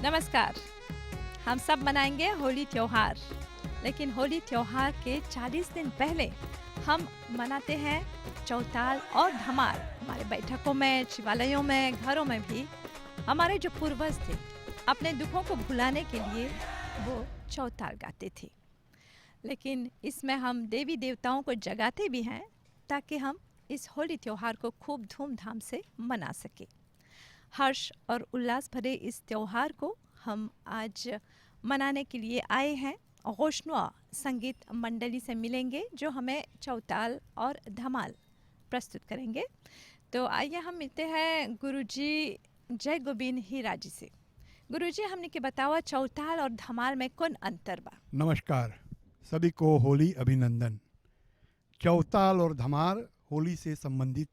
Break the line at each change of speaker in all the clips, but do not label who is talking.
नमस्कार। हम सब मनाएंगे होली त्योहार, लेकिन होली त्योहार के 40 दिन पहले हम मनाते हैं चौताल और धमाल। हमारे बैठकों में, शिवालयों में, घरों में भी हमारे जो पूर्वज थे अपने दुखों को भुलाने के लिए वो चौताल गाते थे। लेकिन इसमें हम देवी देवताओं को जगाते भी हैं ताकि हम इस होली त्योहार को खूब धूमधाम से मना सकें। हर्ष और उल्लास भरे इस त्योहार को हम आज मनाने के लिए आए हैं। रोशनुआ संगीत मंडली से मिलेंगे जो हमें चौताल और धमाल प्रस्तुत करेंगे। तो आइए हम मिलते हैं गुरुजी जय गोविंद हीरा जी से। गुरुजी, हमने के बतावा चौताल और धमाल में कौन अंतर बा?
नमस्कार, सभी को होली अभिनंदन। चौताल और धमाल होली से संबंधित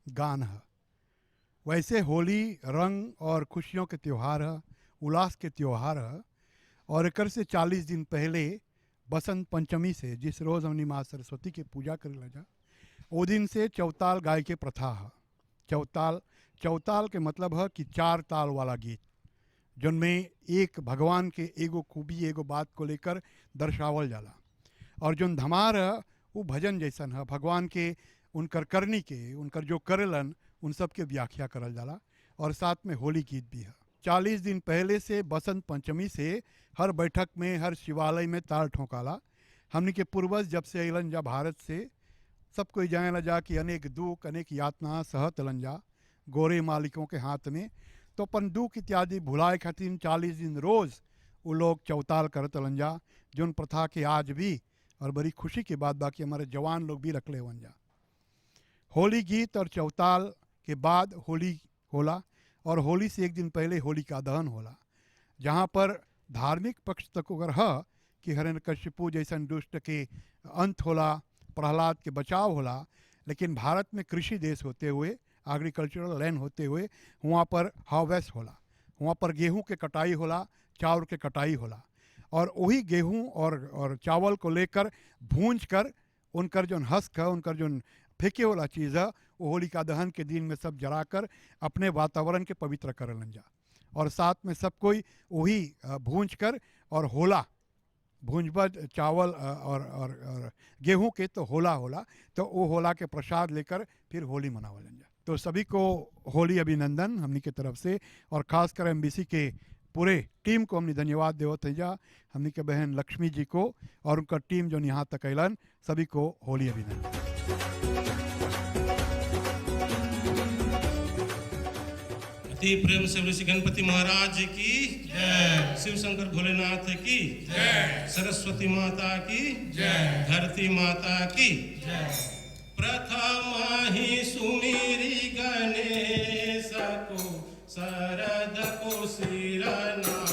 गान है। वैसे होली रंग और खुशियों के त्यौहार है, उल्लास के त्यौहार है। और एकर से 40 दिन पहले बसंत पंचमी से, जिस रोज़ हमनी माँ सरस्वती के पूजा करेला जा, वो दिन से चौताल गाय के प्रथा है। चौताल के मतलब है कि 4 ताल वाला गीत, जिनमें एक भगवान के एगो खूबी, एगो बात को लेकर दर्शावल जाला। और जो धमार है वो भजन जैसन है, भगवान के उनकर करनी के, उनकर जो करेलन उन सब के व्याख्या करल जाला। और साथ में होली गीत भी है। 40 दिन पहले से बसंत पंचमी से हर बैठक में, हर शिवालय में ताल ठोकाला। हमनी के पूर्वज जब से अलन जा भारत से, सब कोई जाने जा कि अनेक दुख, अनेक यातना सहत लन जा गोरे मालिकों के हाथ में। तो अपन दुख इत्यादि भुलाए खातिर 40 दिन रोज़ वो लोग चौताल करत लन जा, जोन प्रथा के आज भी और बड़ी खुशी की बात बाकी हमारे जवान लोग भी रख ले वन जा। होली गीत और चौताल के बाद होली होला, और होली से एक दिन पहले होली का दहन होला, जहाँ पर धार्मिक पक्ष तक अगर है कि हिरण्यकशिपु जैसन दुष्ट के अंत होला, प्रहलाद के बचाव होला। लेकिन भारत में कृषि देश होते हुए, एग्रीकल्चरल लैंड होते हुए, वहाँ पर हार्वेस्ट होला, वहाँ पर गेहूं के कटाई होला, चावल के कटाई होला। और वही गेहूं और चावल को लेकर भूंज कर उनकर जो हस्क है, उनकर जो फेंके वाला चीज़ है, वो होलिका दहन के दिन में सब जलाकर अपने वातावरण के पवित्र करलन जा। और साथ में सब कोई वही भूंज कर और होला भूंजबद चावल और गेहूं के तो होला तो वो होला के प्रसाद लेकर फिर होली मनावलन जा। तो सभी को होली अभिनंदन हमनी के तरफ से, और ख़ासकर एमबीसी के पूरे टीम को हमने धन्यवाद देवत है जा। हमनी के बहन लक्ष्मी जी को और उनका टीम जो यहाँ तक अलन, सभी को होली अभिनंदन।
अति प्रेम से ऋषि गणपति महाराज की जय, शिव शंकर भोलेनाथ की जय, सरस्वती माता की जय, धरती माता की जय। प्रथम ही सुमिरी गणेश को, शरद को सिर नाया।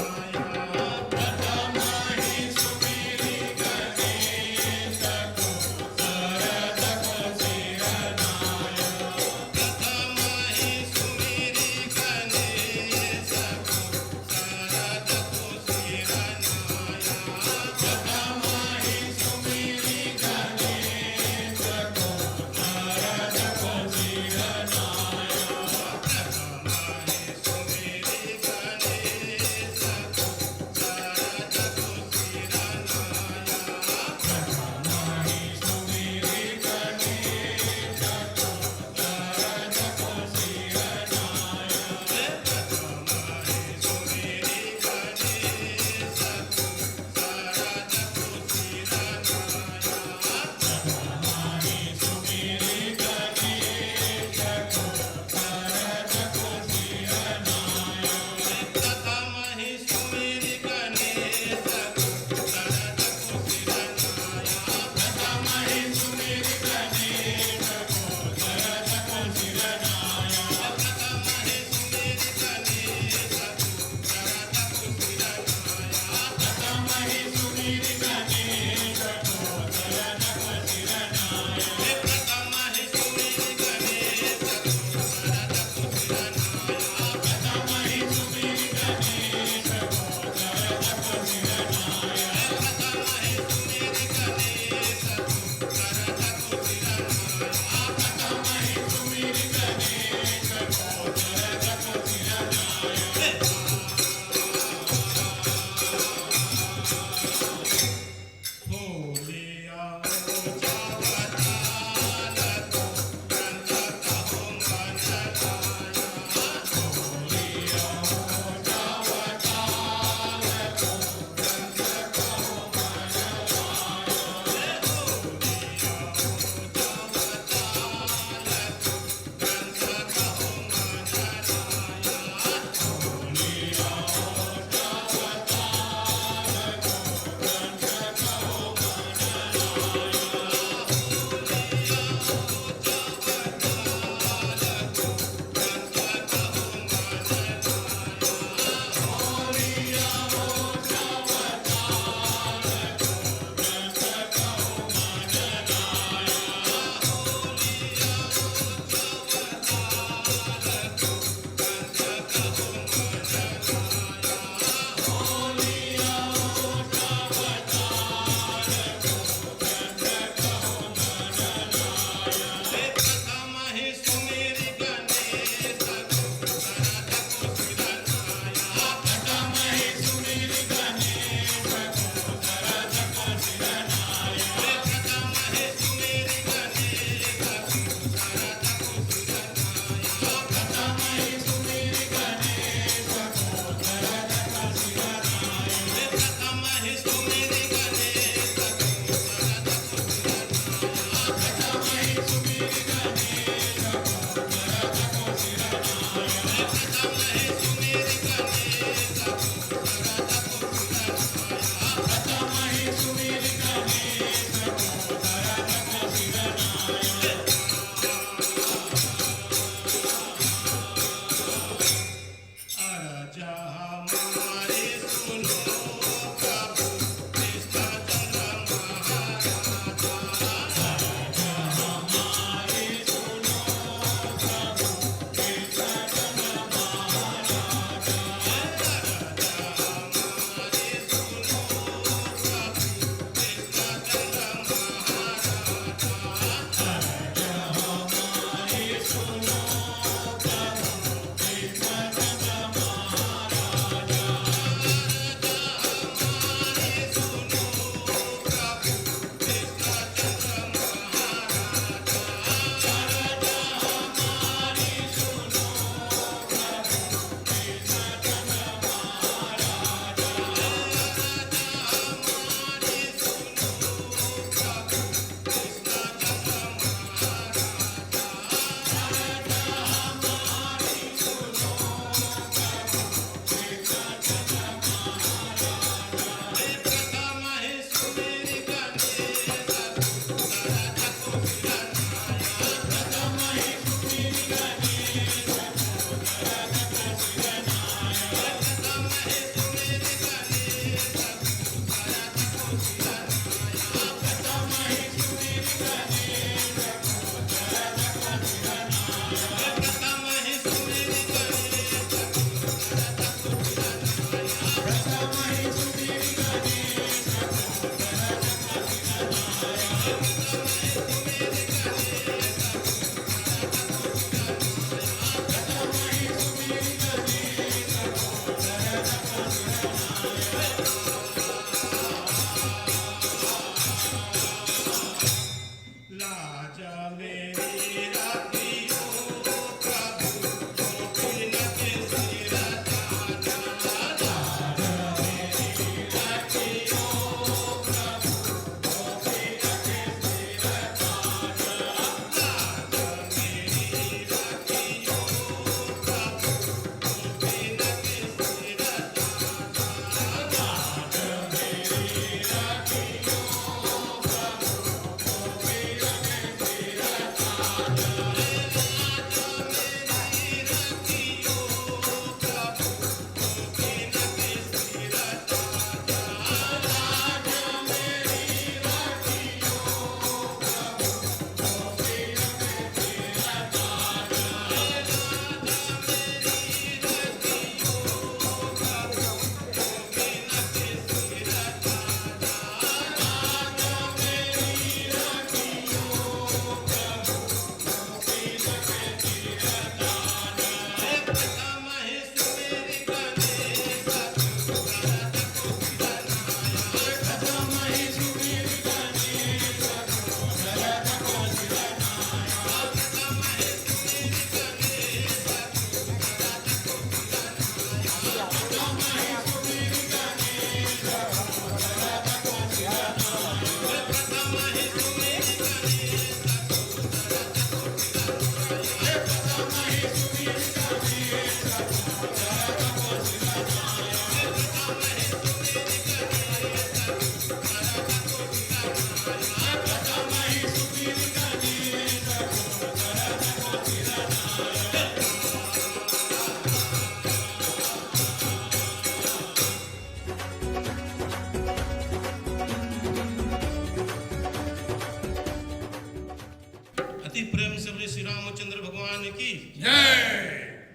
अति प्रेम से बोले श्री रामचंद्र भगवान की
जय।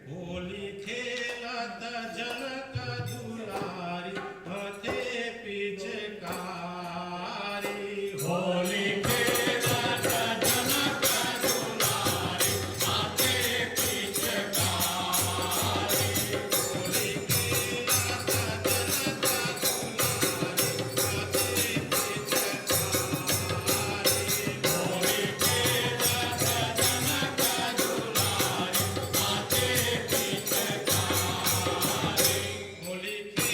होली खेलत जनक दुलारी हाथे पिचकारी
होली खेलत जनक दुलारी हाथे पिचकारी।
होली खेलत जनक दुलारी हाथे पिचकारी
होली खेलत जनक दुलारी हाथे पिचकारी।
होली खेलत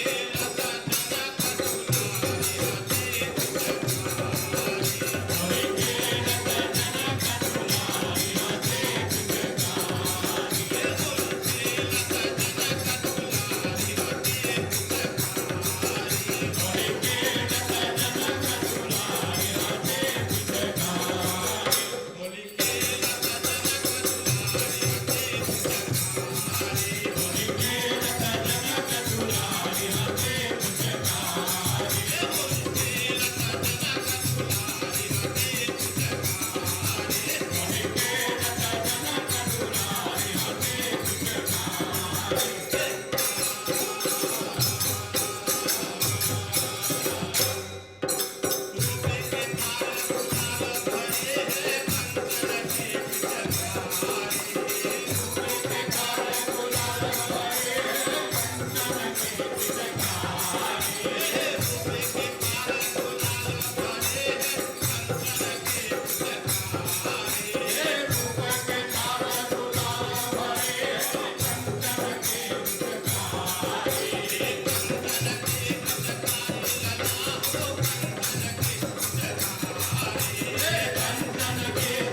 जनक दुलारी
कंचन के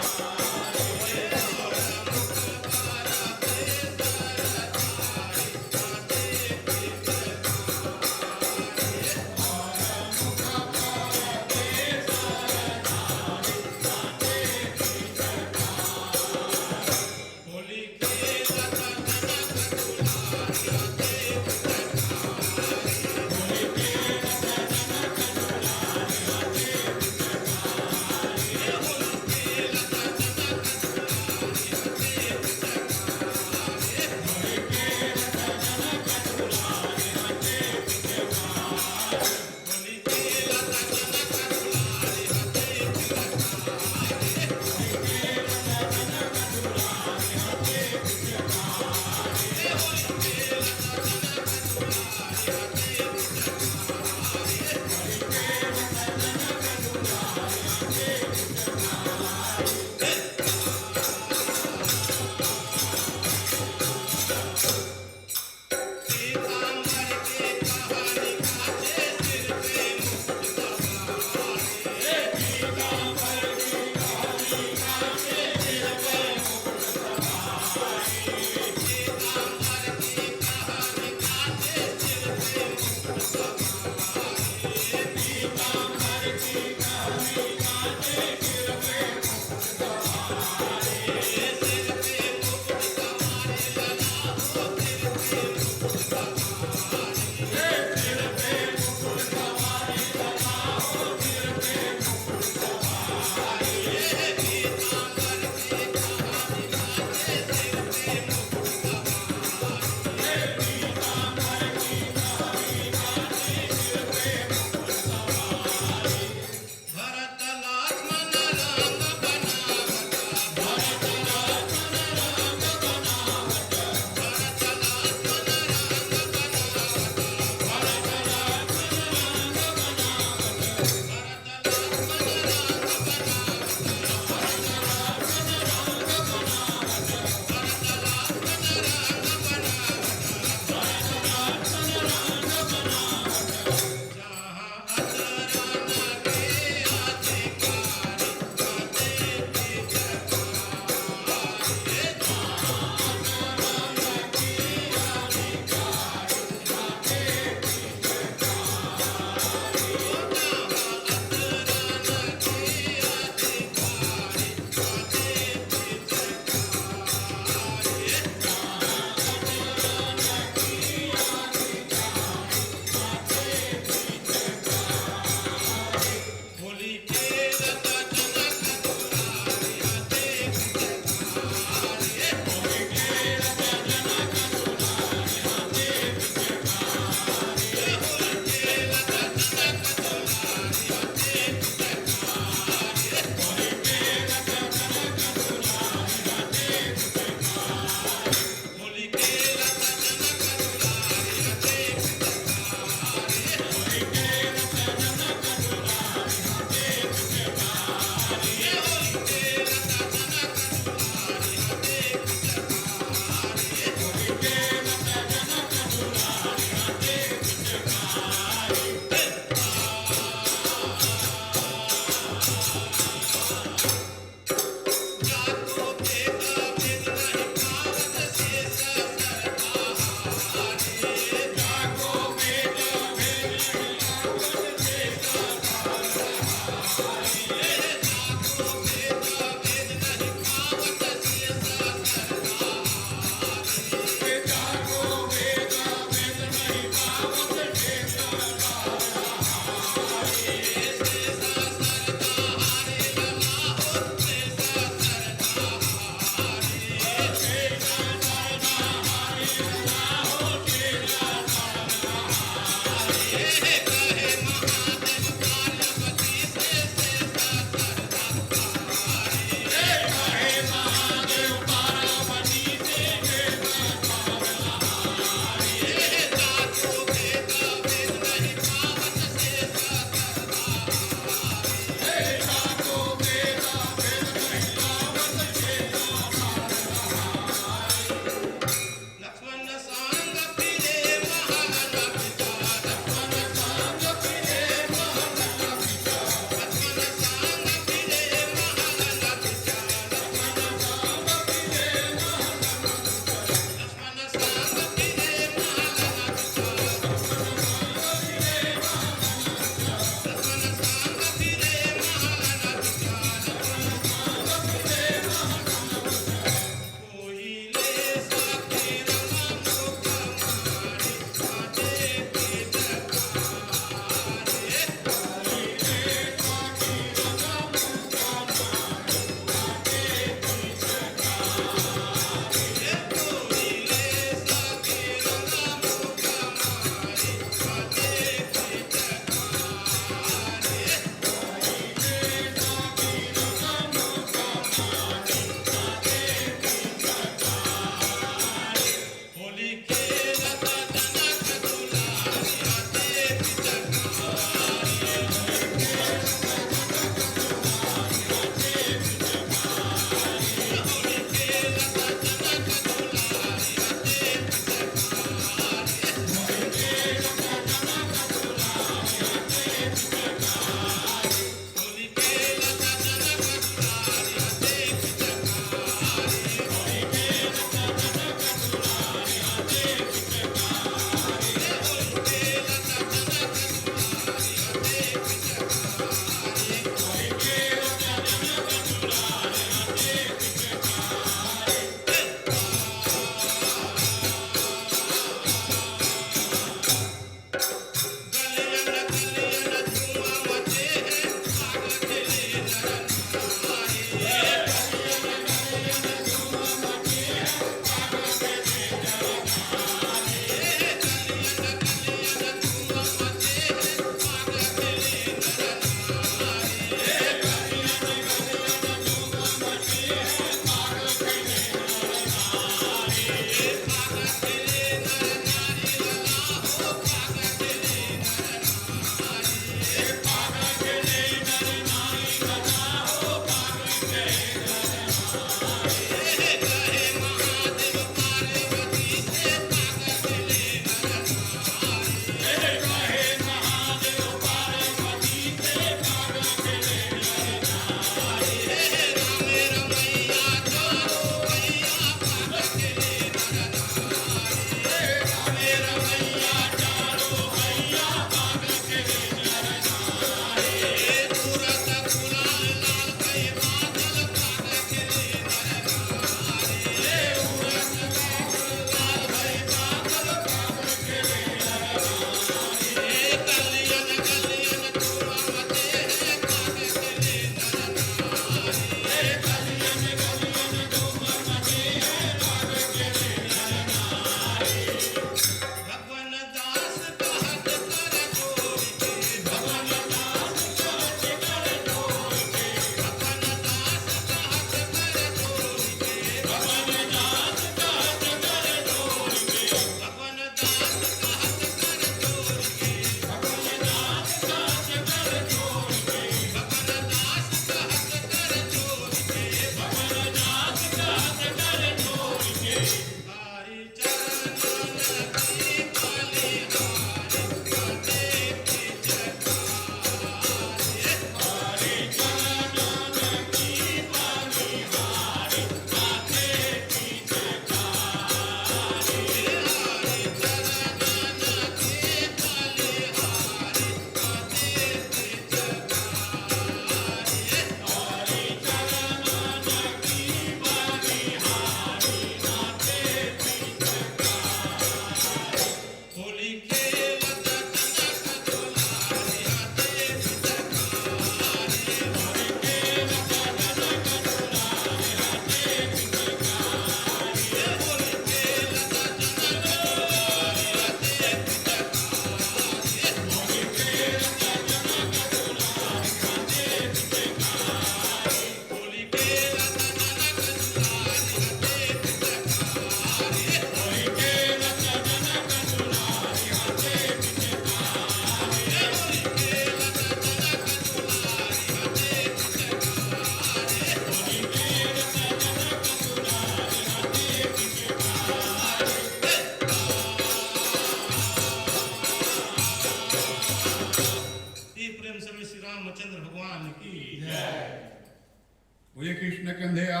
बोलिए कृष्ण कन्हैया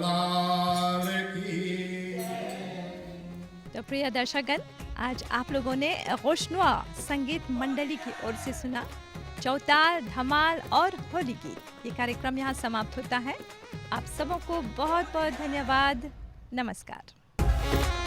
लाल की।
तो प्रिय दर्शकगण, आज आप लोगों ने रोशनुआ संगीत मंडली की ओर से सुना चौताल, धमाल और होली गीत। ये कार्यक्रम यहाँ समाप्त होता है। आप सबों को बहुत बहुत धन्यवाद। नमस्कार।